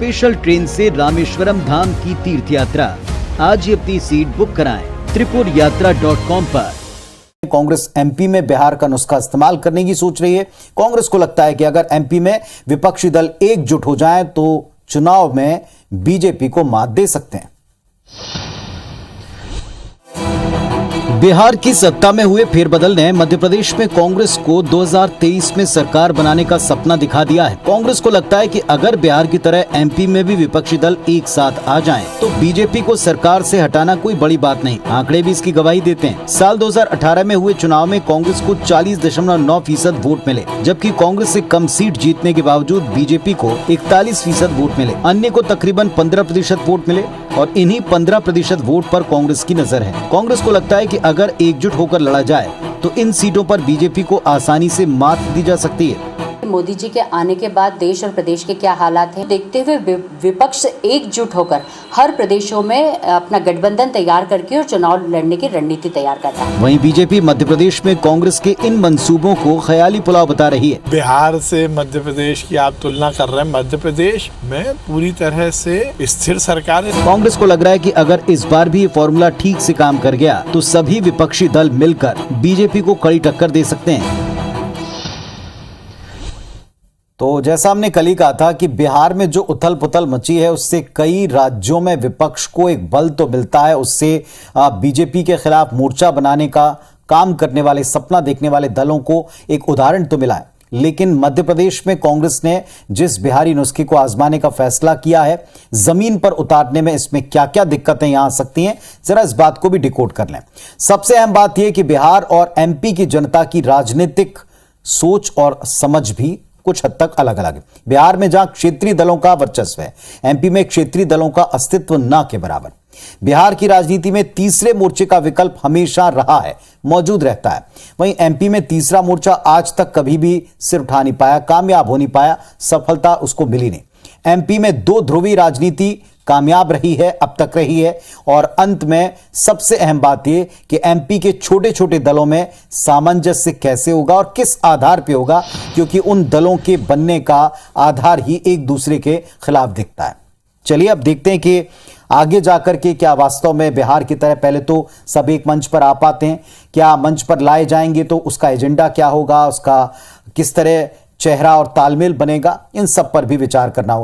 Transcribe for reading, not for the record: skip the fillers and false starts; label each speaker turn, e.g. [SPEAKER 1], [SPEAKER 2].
[SPEAKER 1] Special train से रामेश्वरम धाम की तीर्थ यात्रा। आज ही अपनी सीट बुक कराएं त्रिपुरयात्रा.com पर।
[SPEAKER 2] कांग्रेस एमपी में बिहार का नुस्खा इस्तेमाल करने की सोच रही है। कांग्रेस को लगता है कि अगर एमपी में विपक्षी दल एकजुट हो जाएं तो चुनाव में बीजेपी को मात दे सकते हैं। बिहार की सत्ता में हुए फेरबदल ने मध्य प्रदेश में कांग्रेस को 2023 में सरकार बनाने का सपना दिखा दिया है। कांग्रेस को लगता है कि अगर बिहार की तरह एमपी में भी विपक्षी दल एक साथ आ जाएं, तो बीजेपी को सरकार से हटाना कोई बड़ी बात नहीं। आंकड़े भी इसकी गवाही देते हैं। साल 2018 में हुए चुनाव में कांग्रेस को 40.9% वोट मिले, जबकि कांग्रेस से कम सीट जीतने के बावजूद बीजेपी को 41% वोट मिले। अन्य को तकरीबन 15% वोट मिले और इन्हीं 15% वोट पर कांग्रेस की नजर है। कांग्रेस को लगता है कि अगर एकजुट होकर लड़ा जाए तो इन सीटों पर बीजेपी को आसानी से मात दी जा सकती है।
[SPEAKER 3] मोदी जी के आने के बाद देश और प्रदेश के क्या हालात हैं, देखते हुए विपक्ष एकजुट होकर हर प्रदेशों में अपना गठबंधन तैयार करके और चुनाव लड़ने की रणनीति तैयार करता है।
[SPEAKER 1] वहीं बीजेपी मध्य प्रदेश में कांग्रेस के इन मंसूबों को ख्याली पुलाव बता रही है।
[SPEAKER 4] बिहार से मध्य प्रदेश की आप तुलना कर रहे हैं, मध्य प्रदेश में पूरी तरह से स्थिर सरकार है।
[SPEAKER 1] कांग्रेस को लग रहा है कि अगर इस बार भी ये फॉर्मूला ठीक से काम कर गया तो सभी विपक्षी दल मिलकर बीजेपी को कड़ी टक्कर दे सकते हैं।
[SPEAKER 2] तो जैसा हमने कल ही कहा था कि बिहार में जो उथल पुथल मची है उससे कई राज्यों में विपक्ष को एक बल तो मिलता है। उससे बीजेपी के खिलाफ मोर्चा बनाने का काम करने वाले, सपना देखने वाले दलों को एक उदाहरण तो मिला है। लेकिन मध्य प्रदेश में कांग्रेस ने जिस बिहारी नुस्खे को आजमाने का फैसला किया है, जमीन पर उतारने में इसमें क्या क्या दिक्कतें यहां आ सकती हैं, जरा इस बात को भी डिकोड कर लें। सबसे अहम बात यह कि बिहार और एमपी की जनता की राजनीतिक सोच और समझ भी कुछ हद तक अलग अलग है। बिहार में जहां क्षेत्रीय दलों का वर्चस्व है, एमपी में क्षेत्रीय दलों का अस्तित्व न के बराबर। बिहार की राजनीति में तीसरे मोर्चे का विकल्प हमेशा रहा है, मौजूद रहता है। वहीं एमपी में तीसरा मोर्चा आज तक कभी भी सिर उठा नहीं पाया, कामयाब हो नहीं पाया, सफलता उसको मिली नहीं। एमपी में दो ध्रुवी राजनीति कामयाब रही है, अब तक रही है। और अंत में सबसे अहम बात यह कि एमपी के छोटे छोटे दलों में सामंजस्य कैसे होगा और किस आधार पर होगा, क्योंकि उन दलों के बनने का आधार ही एक दूसरे के खिलाफ दिखता है। चलिए अब देखते हैं कि आगे जाकर के क्या वास्तव में बिहार की तरह पहले तो सब एक मंच पर आ पाते हैं, क्या मंच पर लाए जाएंगे तो उसका एजेंडा क्या होगा, उसका किस तरह चेहरा और तालमेल बनेगा, इन सब पर भी विचार करना होगा।